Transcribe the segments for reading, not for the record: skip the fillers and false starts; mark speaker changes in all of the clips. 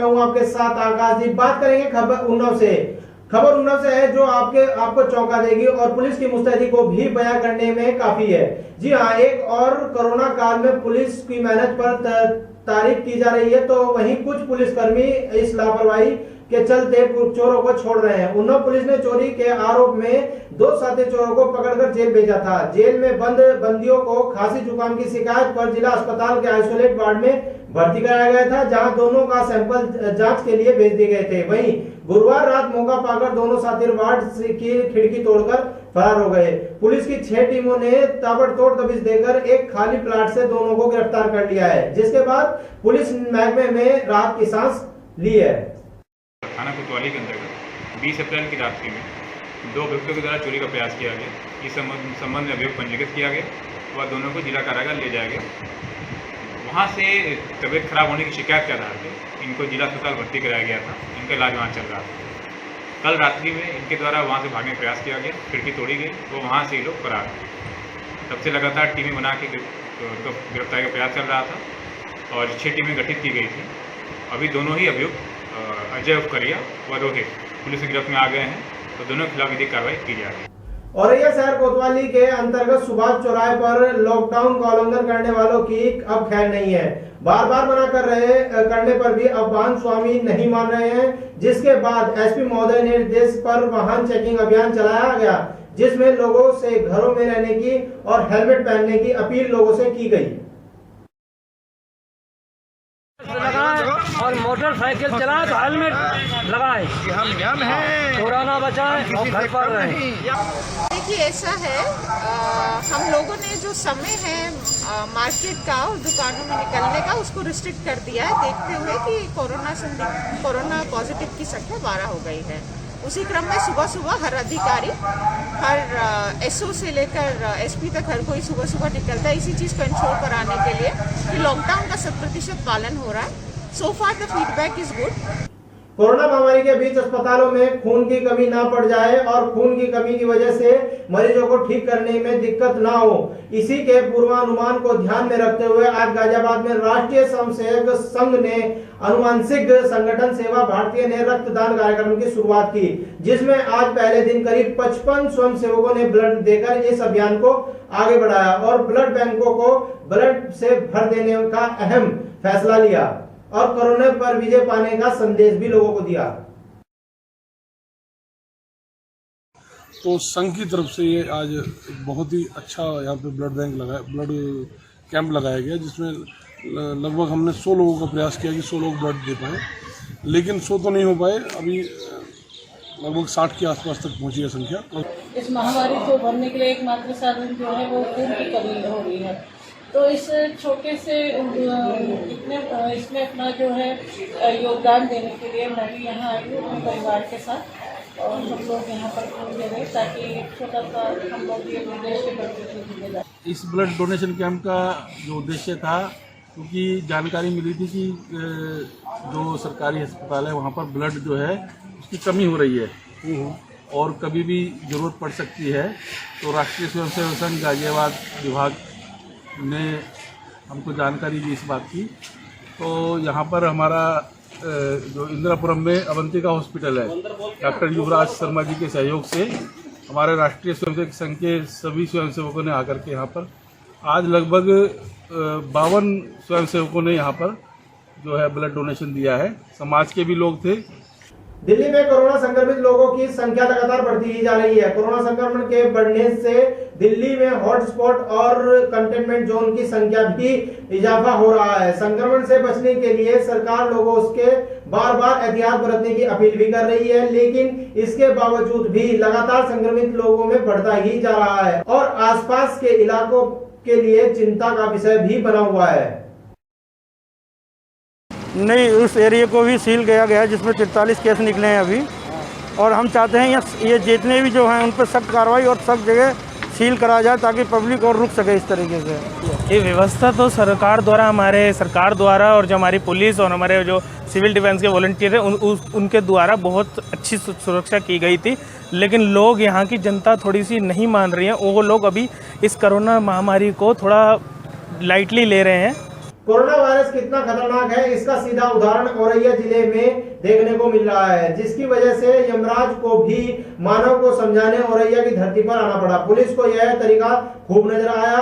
Speaker 1: हूं आपके साथ आकाश जी। बात करेंगे खबर उन्नाव से। खबर उन्नाव से है जो आपको चौंका देगी और पुलिस की मुस्तैदी को भी बयां करने में काफी है। जी हाँ, एक और कोरोना काल में पुलिस की मेहनत पर तारीफ की जा रही है, तो वहीं कुछ पुलिसकर्मी इस लापरवाही के चलते चोरों को छोड़ रहे हैं। उन्नाव पुलिस ने चोरी के आरोप में 2 साथी चोरों को पकड़कर जेल भेजा था। जेल में बंद बंदियों को खांसी जुकाम की शिकायत पर जिला अस्पताल के आइसोलेट वार्ड में भर्ती कराया गया था, जहां दोनों का सैंपल जांच के लिए भेज दिए गए थे। वहीं गुरुवार रात मौका पाकर दोनों साथी वार्ड की खिड़की तोड़कर फरार हो गए। पुलिस की 6 टीमों ने ताबड़तोड़ दबिश देकर एक खाली प्लाट से दोनों को गिरफ्तार कर लिया है, जिसके बाद पुलिस महकमे में राहत की सांस ली है।
Speaker 2: थाना कोतवाली के अंतर्गत 20 अप्रैल की रात्रि में 2 अभियुक्तों के द्वारा चोरी का प्रयास किया गया। इस संबंध में अभियोग पंजीकृत किया गया व दोनों को जिला कारागार ले जाया गया। वहाँ से तबीयत खराब होने की शिकायत के आधार पर इनको जिला अस्पताल भर्ती कराया गया था। इनका इलाज वहाँ चल रहा था। कल रात्रि में इनके द्वारा वहाँ से भागने का प्रयास किया गया, खिड़की तोड़ी गई, वो वहाँ से ये लोग फरार हुए। तब से लगातार टीमें बना के गिरफ्तारी का प्रयास चल रहा था और 6 टीमें गठित की गई थी। अभी दोनों ही अभियुक्त अजय उर्फ करिया व रोहित पुलिस की गिरफ्त में आ गए हैं, तो दोनों के खिलाफ विधिक कार्रवाई की जा रही है।
Speaker 1: औरैया शहर कोतवाली के अंतर्गत सुभाष चौराहे पर लॉकडाउन का उल्लंघन करने वालों की अब खैर नहीं है। बार बार मना करने पर भी अब वाहन स्वामी नहीं मान रहे हैं, जिसके बाद एसपी महोदय के निर्देश पर वाहन चेकिंग अभियान चलाया गया, जिसमें लोगों से घरों में रहने की और हेलमेट पहनने की अपील लोगों से की गई।
Speaker 3: और मोटरसाइकिल चलाए तो हेलमेट लगाए, हम नियम है, कोरोना बचाएं और घर पर रहें।
Speaker 4: देखिए ऐसा है, हम लोगों ने जो समय है मार्केट का और दुकानों में निकलने का उसको रिस्ट्रिक्ट कर दिया है, देखते हुए कि कोरोना पॉजिटिव की संख्या 12 हो गई है। उसी क्रम में सुबह सुबह हर अधिकारी, हर एसओ से लेकर एसपी तक हर कोई सुबह सुबह निकलता है इसी चीज़ को इंश्योर कराने के लिए कि लॉकडाउन का 100% पालन हो रहा है। So far the feedback is good.
Speaker 1: Corona महामारी के बीच अस्पतालों में खून की कमी ना पड़ जाए और खून की कमी की वजह से मरीजों को ठीक करने में दिक्कत ना हो, इसी के पूर्वानुमान को ध्यान में रखते हुए आज गाजियाबाद में राष्ट्रीय स्वयंसेवक संघ ने अनुवांशिक संगठन सेवा भारतीय ने रक्तदान कार्यक्रम की शुरुआत की, जिसमें आज पहले दिन करीब 55 स्वयंसेवकों ने ब्लड देकर इस अभियान को आगे बढ़ाया और ब्लड बैंकों को ब्लड से भर देने का अहम फैसला लिया और कोरोना पर विजय पाने का संदेश भी लोगों को दिया।
Speaker 5: तो संघ की तरफ से ये आज बहुत ही अच्छा यहाँ पे ब्लड कैंप लगाया गया, जिसमें लगभग हमने 100 लोगों का प्रयास किया कि 100 लोग ब्लड दे पाए, लेकिन 100 तो नहीं हो पाए। अभी लगभग 60 के आसपास तक पहुँची है संख्या।
Speaker 6: इस महामारी को भरने के लिए एकमात्र साधन जो है वो खून की कमी हो रही है, तो इस छोटे से इसमें अपना जो है योगदान देने के लिए मैं भी यहाँ आई हूँ अपने परिवार के साथ, और हम लोग यहाँ पर खून दे रहे हैं ताकि छोटा सा हम लोग ये देश के प्रति।
Speaker 5: इस ब्लड डोनेशन कैंप का जो उद्देश्य था, क्योंकि जानकारी मिली थी कि जो सरकारी अस्पताल है वहाँ पर ब्लड जो है उसकी कमी हो रही है और कभी भी ज़रूरत पड़ सकती है, तो राष्ट्रीय स्वयंसेवक संघ गाजियाबाद विभाग ने हमको जानकारी दी इस बात की। तो यहाँ पर हमारा जो इंदिरापुरम में अवंतिका हॉस्पिटल है, डॉक्टर युवराज शर्मा जी के सहयोग से हमारे राष्ट्रीय स्वयंसेवक संघ के सभी स्वयंसेवकों ने आकर के यहाँ पर आज लगभग 52 स्वयंसेवकों ने यहाँ पर जो है ब्लड डोनेशन दिया है। समाज के भी लोग थे।
Speaker 1: दिल्ली में कोरोना संक्रमित लोगों की संख्या लगातार बढ़ती ही जा रही है। कोरोना संक्रमण के बढ़ने से दिल्ली में हॉटस्पॉट और कंटेनमेंट जोन की संख्या भी इजाफा हो रहा है। संक्रमण से बचने के लिए सरकार लोगों से बार बार एहतियात बरतने की अपील भी कर रही है, लेकिन इसके बावजूद भी लगातार संक्रमित लोगों में बढ़ता ही जा रहा है और आसपास के इलाकों के लिए चिंता का विषय भी बना हुआ है।
Speaker 3: नहीं, उस एरिया को भी सील किया गया जिसमें 43 केस निकले हैं अभी, और हम चाहते हैं ये जितने भी जो हैं उन पर सख्त कार्रवाई और सख्त जगह सील करा जाए ताकि पब्लिक और रुक सके इस तरीके से।
Speaker 7: ये व्यवस्था तो सरकार द्वारा और जो हमारी पुलिस और हमारे जो सिविल डिफेंस के वॉलंटियर हैं उनके द्वारा बहुत अच्छी सुरक्षा की गई थी, लेकिन लोग यहाँ की जनता थोड़ी सी नहीं मान रही है। वो लोग अभी इस कोरोना महामारी को थोड़ा लाइटली ले रहे हैं।
Speaker 1: कोरोना वायरस कितना खतरनाक है इसका सीधा उदाहरण औरैया जिले में देखने को मिल रहा है, जिसकी वजह से यमराज को भी मानव को समझाने औरैया की धरती पर आना पड़ा। पुलिस को यह तरीका खूब नजर आया।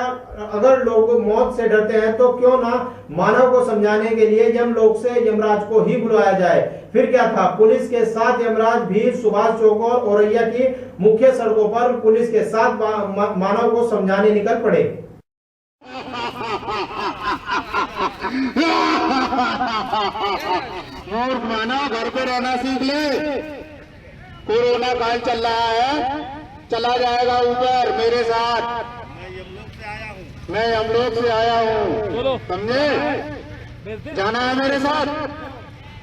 Speaker 1: अगर लोग मौत से डरते हैं तो क्यों ना मानव को समझाने के लिए यमलोक से यमराज को ही बुलाया जाए। फिर क्या था, पुलिस के साथ यमराज भी सुभाष चौक और औरैया की मुख्य सड़कों पर पुलिस के साथ मानव को समझाने निकल पड़े।
Speaker 8: मूर्ख मानव घर पे रहना सीख ले। कोरोना काल चल रहा है, चला जाएगा ऊपर मेरे साथ। मैं यमलोक से आया हूँ, समझे? जाना है मेरे साथ,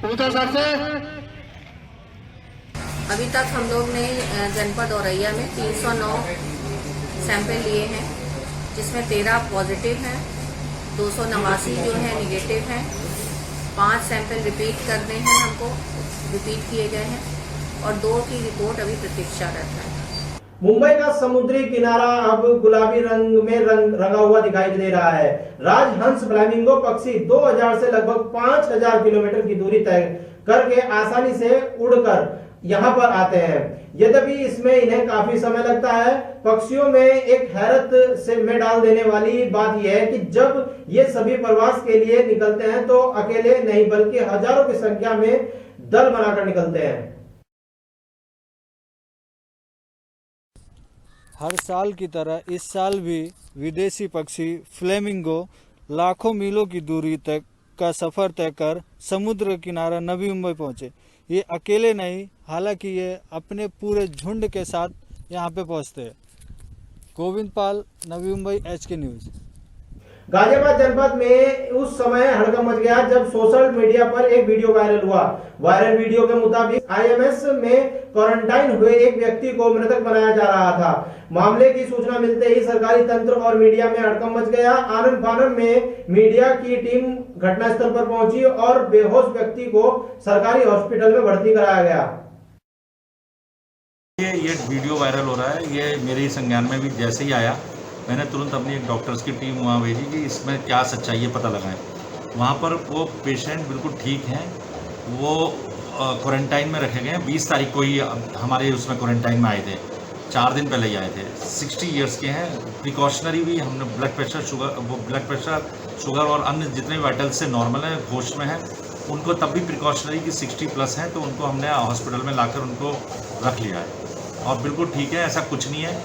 Speaker 8: पूछो सर से।
Speaker 9: अभी तक हम लोग ने जनपद औरैया में 309 सैंपल लिए हैं, जिसमें 13 पॉजिटिव हैं, 289 जो है निगेटिव हैं। 5 सैंपल रिपीट करने हैं, हमको रिपीट किए गए हैं और 2 की रिपोर्ट अभी प्रतीक्षारत है।
Speaker 1: मुंबई का समुद्री किनारा अब गुलाबी रंग में रंगा हुआ दिखाई दे रहा है। राजहंस फ्लैमिंगो पक्षी 2000 से लगभग 5000 किलोमीटर की दूरी तय करके आसानी से उड़कर यहाँ पर आते हैं। यद्यपि इसमें इन्हें काफी समय लगता है। पक्षियों में एक हैरत से में डाल देने वाली बात यह है कि जब ये सभी प्रवास के लिए निकलते हैं तो अकेले नहीं बल्कि हजारों की संख्या में दल बनाकर निकलते हैं।
Speaker 10: हर साल की तरह इस साल भी विदेशी पक्षी फ्लेमिंगो लाखों मीलों की दूरी तक का सफर तय कर समुद्र किनारा नवी मुंबई पहुंचे। ये अकेले नहीं, हालांकि ये अपने पूरे झुंड के साथ यहाँ पे पहुंचते हैं। गोविंद पाल, नवी मुंबई, HK न्यूज।
Speaker 1: गाजियाबाद जनपद में उस समय हड़कंप मच गया जब सोशल मीडिया पर एक वीडियो वायरल हुआ। वायरल वीडियो के मुताबिक IMS में क्वारंटाइन हुए एक व्यक्ति को मृतक बनाया जा रहा था। मामले की सूचना मिलते ही सरकारी तंत्र और मीडिया में हड़कंप मच गया। आनन फानन में मीडिया की टीम घटनास्थल पर पहुंची और बेहोश व्यक्ति को सरकारी हॉस्पिटल में भर्ती कराया गया।
Speaker 11: ये वीडियो वायरल हो रहा है, ये मेरे ही संज्ञान में भी जैसे ही आया मैंने तुरंत अपनी एक डॉक्टर्स की टीम वहाँ भेजी कि इसमें क्या सच्चाई है पता लगाएं। वहाँ पर वो पेशेंट बिल्कुल ठीक हैं, वो क्वारंटाइन में रखे गए हैं। 20 तारीख को ही हमारे उसमें क्वारंटाइन में आए थे, 4 दिन पहले ही आए थे। 60 ईयर्स के हैं। प्रिकॉशनरी भी हमने ब्लड प्रेशर, शुगर और अन्य जितने वाइटल्स से नॉर्मल हैं, होश में हैं, उनको तब भी प्रिकॉशनरी की 60+ हैं, तो उनको हमने हॉस्पिटल में लाकर उनको रख लिया है और बिल्कुल ठीक है, ऐसा कुछ नहीं है।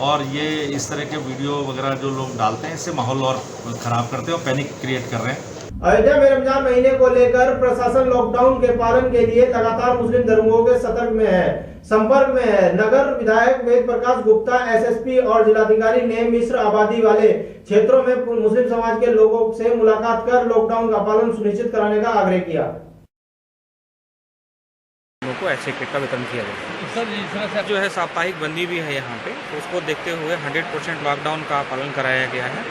Speaker 11: और ये इस तरह के वीडियो वगैरह जो लोग डालते हैं इससे माहौल और ख़राब करते हैं और पैनिक क्रिएट कर रहे हैं।
Speaker 1: अयोध्या में रमजान महीने को लेकर प्रशासन लॉकडाउन के पालन के लिए लगातार मुस्लिम धर्मों के संपर्क में है। नगर विधायक वेद प्रकाश गुप्ता, SSP और जिलाधिकारी ने मिश्र आबादी वाले क्षेत्रों में मुस्लिम समाज के लोगों से मुलाकात कर लॉकडाउन का पालन सुनिश्चित कराने का आग्रह किया।
Speaker 12: को ऐसे किट का वितरण किया जाए। जो है साप्ताहिक बंदी भी है यहाँ पे, तो उसको देखते हुए 100% लॉकडाउन का पालन कराया गया है।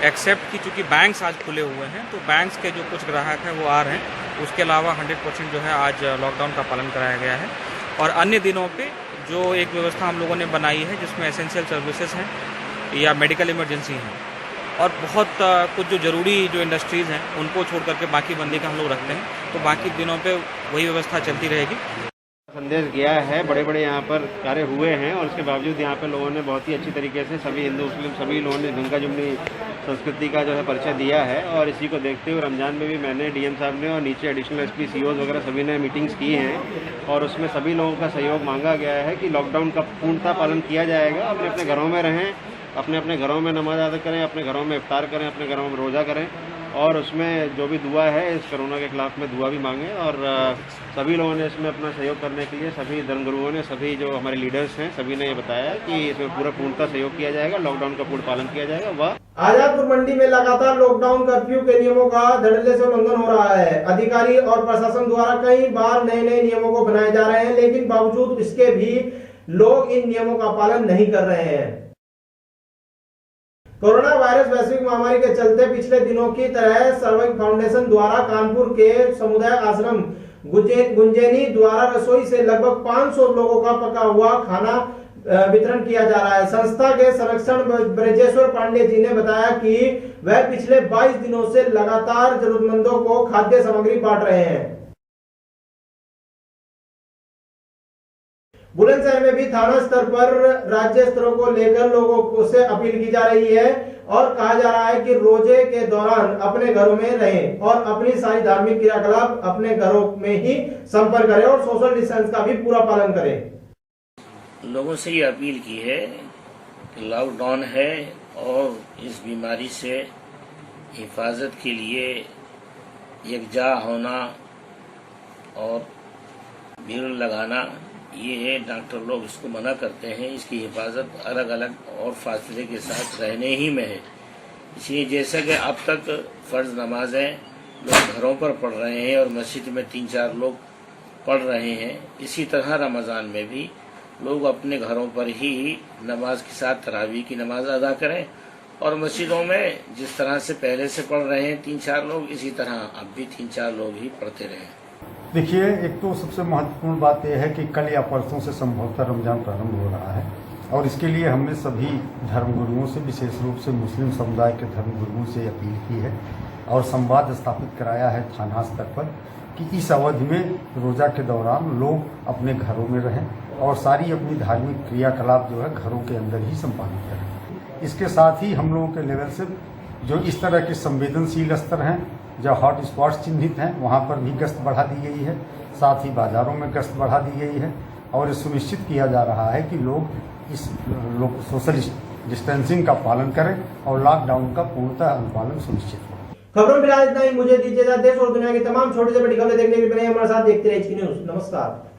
Speaker 12: एक्सेप्ट कि चूँकि बैंक्स आज खुले हुए हैं तो बैंक्स के जो कुछ ग्राहक हैं वो आ रहे हैं, उसके अलावा 100% जो है आज लॉकडाउन का पालन कराया गया है। और अन्य दिनों पर जो एक व्यवस्था हम लोगों ने बनाई है जिसमें एसेंशियल सर्विसेज हैं या मेडिकल इमरजेंसी हैं और बहुत कुछ जो ज़रूरी जो इंडस्ट्रीज़ हैं उनको छोड़ करके बाकी बंदी का हम लोग रखते हैं, तो बाकी दिनों पे वही व्यवस्था चलती रहेगी।
Speaker 13: संदेश गया है, बड़े बड़े यहाँ पर कार्य हुए हैं और उसके बावजूद यहाँ पर लोगों ने बहुत ही अच्छी तरीके से सभी हिंदू मुस्लिम सभी लोगों ने झुमका जुमनी संस्कृति का जो है परिचय दिया है। और इसी को देखते हुए रमज़ान में भी मैंने DM साहब ने और नीचे एडिशनल SP COs वगैरह सभी ने मीटिंग्स की हैं और उसमें सभी लोगों का सहयोग मांगा गया है कि लॉकडाउन का पूर्णतः पालन किया जाएगा। अपने अपने घरों में रहें, अपने अपने घरों में नमाज अदा करें, अपने घरों में इफ्तार करें, अपने घरों में रोज़ा करें और उसमें जो भी दुआ है इस कोरोना के खिलाफ में दुआ भी मांगें। और सभी लोगों ने इसमें अपना सहयोग करने के लिए सभी धर्मगुरुओं ने, सभी जो हमारे लीडर्स हैं सभी ने ये बताया कि इसमें पूरा पूर्णतः सहयोग किया जाएगा, लॉकडाउन का पूर्ण पालन किया जाएगा। वह
Speaker 1: आजादपुर मंडी में लगातार लॉकडाउन कर्फ्यू के नियमों का धड़ल्ले से उल्लंघन हो रहा है। अधिकारी और प्रशासन द्वारा कई बार नए नियमों को बनाए जा रहे हैं, लेकिन बावजूद इसके भी लोग इन नियमों का पालन नहीं कर रहे हैं। कोरोना वायरस वैश्विक महामारी के चलते पिछले दिनों की तरह सर्विक फाउंडेशन द्वारा कानपुर के समुदाय आश्रम गुंजेनी द्वारा रसोई से लगभग 500 लोगों का पका हुआ खाना वितरण किया जा रहा है। संस्था के संरक्षण ब्रजेश्वर पांडे जी ने बताया कि वह पिछले 22 दिनों से लगातार जरूरतमंदों को खाद्य सामग्री बांट रहे हैं। बुलंदशहर में भी थाना स्तर पर राज्य स्तरों को लेकर लोगों से अपील की जा रही है और कहा जा रहा है कि रोजे के दौरान अपने घरों में रहें और अपनी सारी धार्मिक क्रियाकलाप अपने घरों में ही संपन्न करें और सोशल डिस्टेंस का भी पूरा पालन करें।
Speaker 14: लोगों से ये अपील की है कि लॉकडाउन है और इस बीमारी से हिफाजत के लिए यकजा होना और भीड़ लगाना, ये है डॉक्टर लोग इसको मना करते हैं। इसकी हिफाजत अलग अलग और फासले के साथ रहने ही में है। इसलिए जैसा कि अब तक फ़र्ज़ नमाजें लोग घरों पर पढ़ रहे हैं और मस्जिद में 3-4 लोग पढ़ रहे हैं, इसी तरह रमज़ान में भी लोग अपने घरों पर ही नमाज के साथ तरावी की नमाज अदा करें और मस्जिदों में जिस तरह से पहले से पढ़ रहे हैं 3-4 लोग, इसी तरह अब भी 3-4 लोग ही पढ़ते रहें।
Speaker 15: देखिए, एक तो सबसे महत्वपूर्ण बात यह है कि कल या परसों से संभवतः रमजान प्रारंभ हो रहा है और इसके लिए हमने सभी धर्मगुरुओं से, विशेष रूप से मुस्लिम समुदाय के धर्मगुरुओं से अपील की है और संवाद स्थापित कराया है थाना स्तर पर कि इस अवधि में रोज़ा के दौरान लोग अपने घरों में रहें और सारी अपनी धार्मिक क्रियाकलाप जो है घरों के अंदर ही संपादित करें। इसके साथ ही हम लोगों के लेवल से जो इस तरह के संवेदनशील स्तर हैं, जो हॉट स्पॉट्स चिन्हित हैं, वहाँ पर भी गश्त बढ़ा दी गई है। साथ ही बाज़ारों में गश्त बढ़ा दी गई है और ये सुनिश्चित किया जा रहा है कि लोग इस सोशल डिस्टेंसिंग का पालन करें और लॉकडाउन का पूर्णतः अनुपालन सुनिश्चित हो।
Speaker 1: खबरों में फिलहाल इतना ही। मुझे दीजिए देश और दुनिया की तमाम छोटी से बड़ी खबरें देखने के लिए बने हमारे साथ देखते रहिए HK न्यूज़। नमस्कार।